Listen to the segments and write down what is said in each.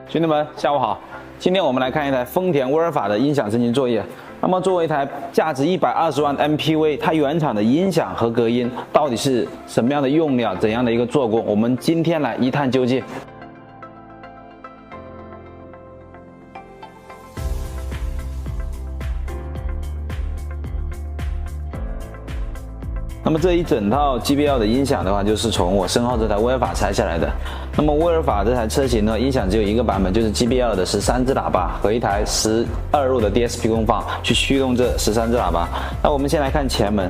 兄弟们，下午好。今天我们来看一台丰田威尔法的音响升级作业。那么作为一台价值120万的 MPV， 它原厂的音响和隔音到底是什么样的用料，怎样的一个做工？我们今天来一探究竟。那么这一整套 JBL 的音响的话，就是从我身后这台威尔法拆下来的。那么威尔法这台车型呢，音响只有一个版本，就是 JBL 的13支喇叭和一台12入的 DSP 功放去驱动这13支喇叭。那我们先来看前门，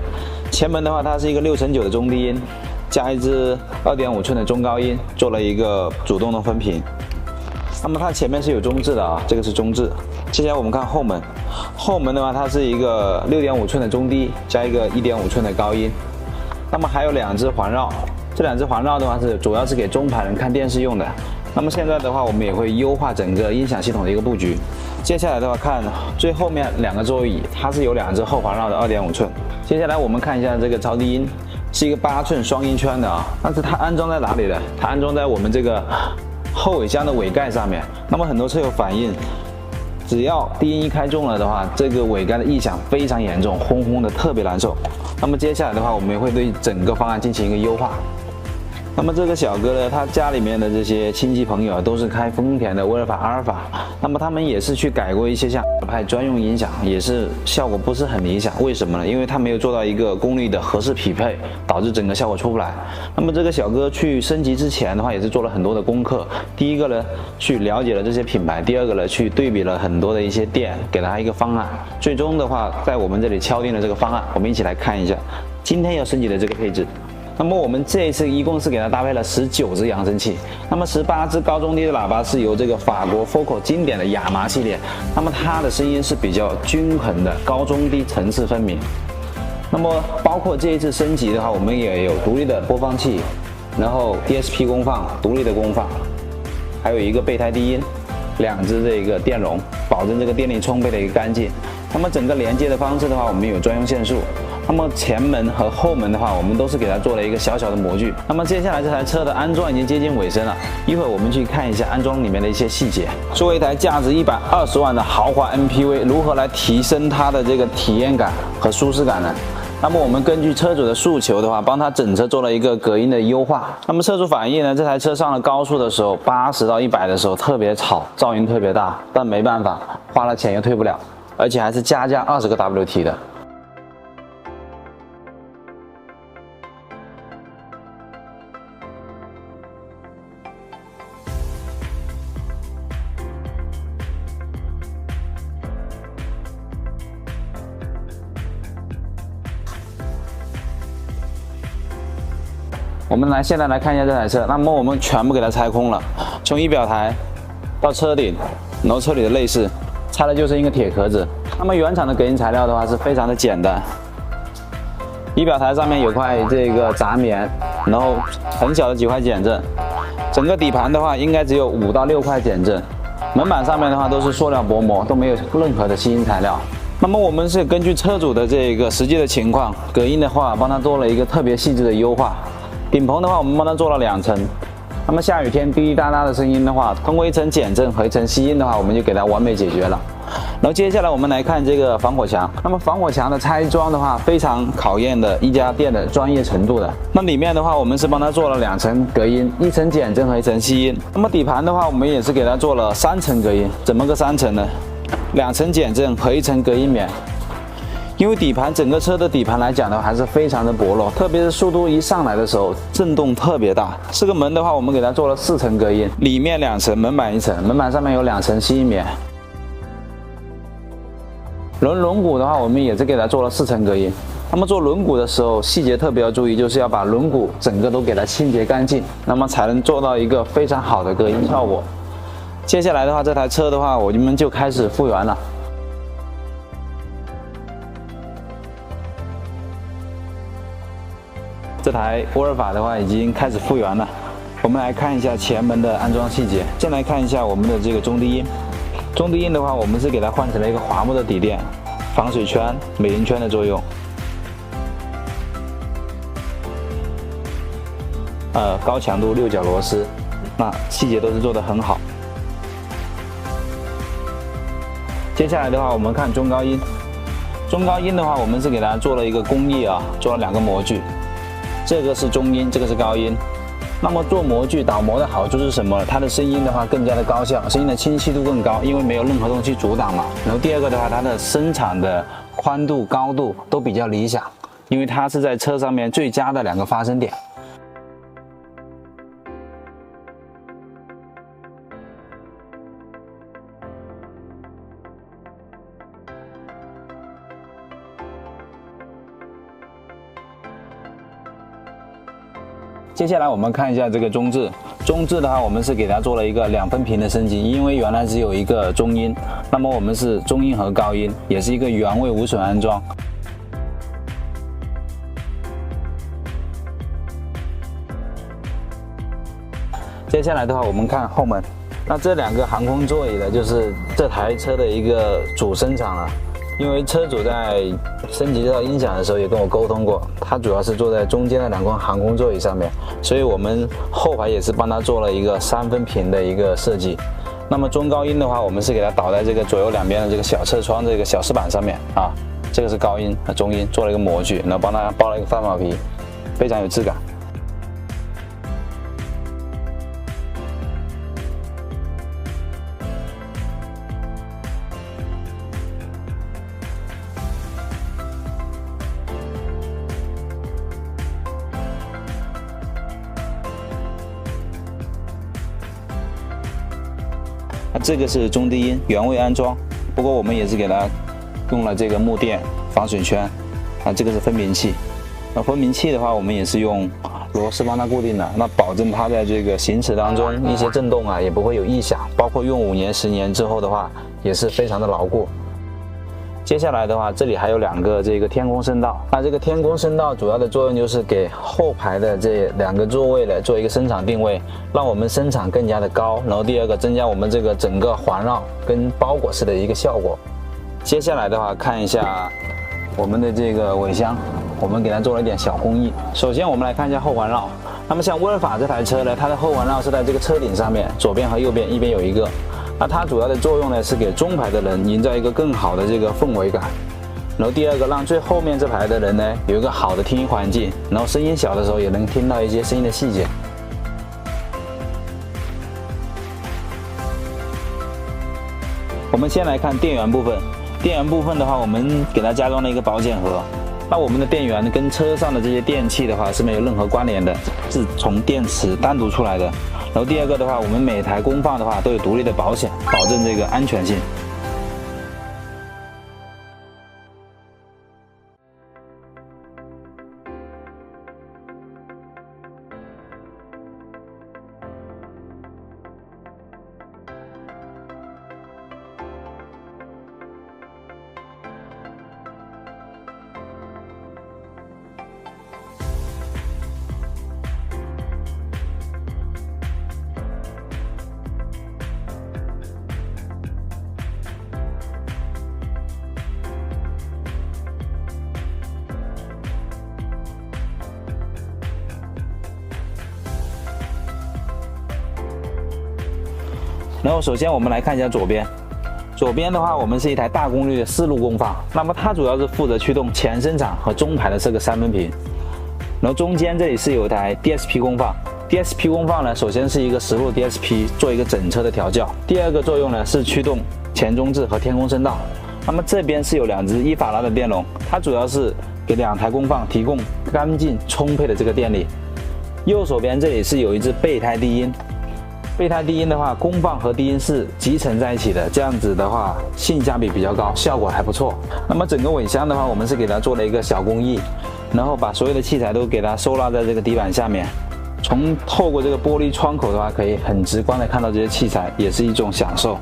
前门的话，它是一个6/9的中低音，加一支2.5寸的中高音，做了一个主动的分频。那么它前面是有中置的啊，这个是中置。接下来我们看后门，后门的话，它是一个6.5寸的中低，加一个1.5寸的高音。那么还有2只环绕，这2只环绕的话主要是给中排人看电视用的。那么现在的话，我们也会优化整个音响系统的一个布局。接下来的话，看最后面2个座椅，它是有2只后环绕的2.5寸。接下来我们看一下这个超低音，是一个8寸双音圈的啊，但是它安装在哪里呢？它安装在我们这个后尾箱的尾盖上面。那么很多车友反映，只要低音一开重了的话，这个尾盖的异响非常严重，轰轰的特别难受。那么接下来的话，我们也会对整个方案进行一个优化。那么这个小哥呢，他家里面的这些亲戚朋友啊，都是开丰田的威尔法阿尔法，那么他们也是去改过一些像派专用音响，也是效果不是很理想。为什么呢？因为他没有做到一个功率的合适匹配，导致整个效果出不来。那么这个小哥去升级之前的话，也是做了很多的功课。第一个呢，去了解了这些品牌；第二个呢，去对比了很多的一些店，给了他一个方案。最终的话，在我们这里敲定了这个方案，我们一起来看一下今天要升级的这个配置。那么我们这一次一共是给它搭配了19支扬声器，那么18支高中低的喇叭是由这个法国 Focal 经典的亚麻系列，那么它的声音是比较均衡的，高中低层次分明。那么包括这一次升级的话，我们也有独立的播放器，然后 DSP 功放，独立的功放，还有一个备胎低音，2只这个电容，保证这个电力充沛的一个干净。那么整个连接的方式的话，我们有专用线束。那么前门和后门的话，我们都是给它做了一个小小的模具。那么接下来这台车的安装已经接近尾声了，一会儿我们去看一下安装里面的一些细节。作为一台价值120万的豪华 MPV， 如何来提升它的这个体验感和舒适感呢？那么我们根据车主的诉求的话，帮他整车做了一个隔音的优化。那么车主反映呢，这台车上了高速的时候，80到100的时候特别吵，噪音特别大，但没办法，花了钱又退不了，而且还是加价20个 WT 的。我们现在来看一下这台车，那么我们全部给它拆空了，从仪表台到车顶，然后车里的内饰，拆的就是一个铁壳子。那么原厂的隔音材料的话是非常的简单，仪表台上面有块这个杂棉，然后很小的几块减震，整个底盘的话应该只有5到6块减震，门板上面的话都是塑料薄膜，都没有任何的吸音材料。那么我们是根据车主的这个实际的情况，隔音的话帮他做了一个特别细致的优化。顶棚的话，我们帮它做了2层。那么下雨天滴滴答答的声音的话，通过1层减震和1层吸音的话，我们就给它完美解决了。然后接下来我们来看这个防火墙。那么防火墙的拆装的话，非常考验的一家店的专业程度的。那里面的话，我们是帮它做了2层隔音，1层减震和1层吸音。那么底盘的话，我们也是给它做了3层隔音。怎么个3层呢？2层减震和1层隔音棉。因为底盘整个车的底盘来讲的话，还是非常的薄弱，特别是速度一上来的时候，震动特别大。这个门的话，我们给它做了4层隔音，里面2层，门板1层，门板上面有2层吸音棉。轮毂的话，我们也是给它做了4层隔音。那么做轮毂的时候，细节特别要注意，就是要把轮毂整个都给它清洁干净，那么才能做到一个非常好的隔音效果。接下来的话，这台车的话，我们就开始复原了。这台威尔法的话已经开始复原了，我们来看一下前门的安装细节。先来看一下我们的这个中低音，中低音的话，我们是给它换成了一个华木的底垫，防水圈、美林圈的作用。高强度6角螺丝，那细节都是做得很好。接下来的话，我们看中高音。中高音的话，我们是给它做了一个工艺啊，做了2个模具，这个是中音，这个是高音。那么做模具导模的好处是什么？它的声音的话更加的高效，声音的清晰度更高，因为没有任何东西阻挡嘛。然后第二个的话，它的声场的宽度、高度都比较理想，因为它是在车上面最佳的2个发声点。接下来我们看一下这个中置。中置的话，我们是给它做了一个2分频的升级，因为原来只有一个中音，那么我们是中音和高音，也是一个原位无损安装。接下来的话，我们看后门。那这2个航空座椅的就是这台车的一个主声场了。因为车主在升级这套音响的时候也跟我沟通过，他主要是坐在中间的2款航空座椅上面，所以我们后排也是帮他做了一个3分频的一个设计。那么中高音的话，我们是给它导在这个左右两边的这个小侧窗这个小饰板上面啊，这个是高音和中音，做了一个模具，然后帮它包了一个翻毛皮，非常有质感。这个是中低音原位安装，不过我们也是给它用了这个木垫防水圈啊，这个是分频器。那分频器的话，我们也是用螺丝帮它固定的，那保证它在这个行驶当中一些震动啊也不会有异响，包括用5年10年之后的话也是非常的牢固。接下来的话，这里还有2个这个天空声道。那这个天空声道主要的作用就是给后排的这2个座位的做一个声场定位，让我们声场更加的高。然后第二个，增加我们这个整个环绕跟包裹式的一个效果。接下来的话，看一下我们的这个尾箱，我们给它做了一点小工艺。首先我们来看一下后环绕。那么像威尔法这台车呢，它的后环绕是在这个车顶上面，左边和右边一边有一个。那它主要的作用呢，是给中排的人营造一个更好的这个氛围感。然后第二个，让最后面这排的人呢有一个好的听音环境，然后声音小的时候也能听到一些声音的细节。我们先来看电源部分。电源部分的话，我们给它加装了一个保险盒。那我们的电源跟车上的这些电器的话是没有任何关联的，是从电池单独出来的。然后第二个的话，我们每台功放的话都有独立的保险，保证这个安全性。然后首先我们来看一下左边，左边的话我们是一台大功率的4路功放，那么它主要是负责驱动前声场和中排的这个3分频。然后中间这里是有一台 DSP 功放 ，DSP 功放呢，首先是一个10路 DSP 做一个整车的调教，第二个作用呢是驱动前中置和天空声道。那么这边是有2只1法拉的电容，它主要是给2台功放提供干净充沛的这个电力。右手边这里是有一只备胎低音。备胎低音的话，功放和低音是集成在一起的，这样子的话性价比比较高，效果还不错。那么整个尾箱的话，我们是给它做了一个小工艺，然后把所有的器材都给它收纳在这个底板下面。透过这个玻璃窗口的话，可以很直观的看到这些器材，也是一种享受。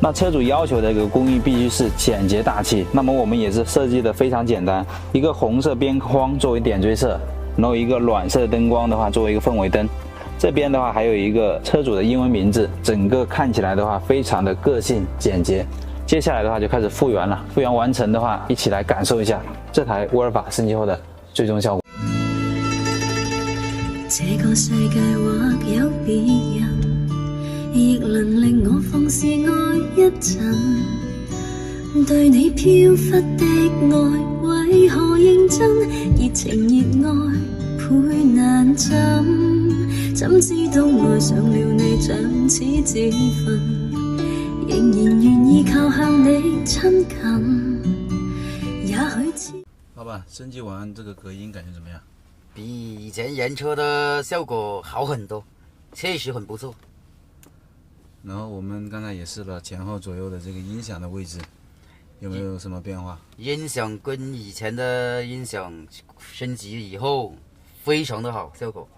那车主要求的这个工艺必须是简洁大气，那么我们也是设计的非常简单，一个红色边框作为点缀色，然后一个暖色的灯光的话作为一个氛围灯。这边的话还有一个车主的英文名字，整个看起来的话非常的个性简洁。接下来的话就开始复原了，复原完成的话，一起来感受一下这台威尔法升级后的最终效果。这个世界或有别人，亦能令我放肆爱一阵。对你飘忽的爱，为何认真？热情热爱倍难枕，怎知道爱上了你像似自焚，仍然愿意靠向你亲近。也许知老板，升级完这个隔音感觉怎么样？比以前原车的效果好很多，确实很不错。然后我们刚才也试了前后左右的这个音响的位置，有没有什么变化？音响跟以前的音响升级以后，非常的好效果。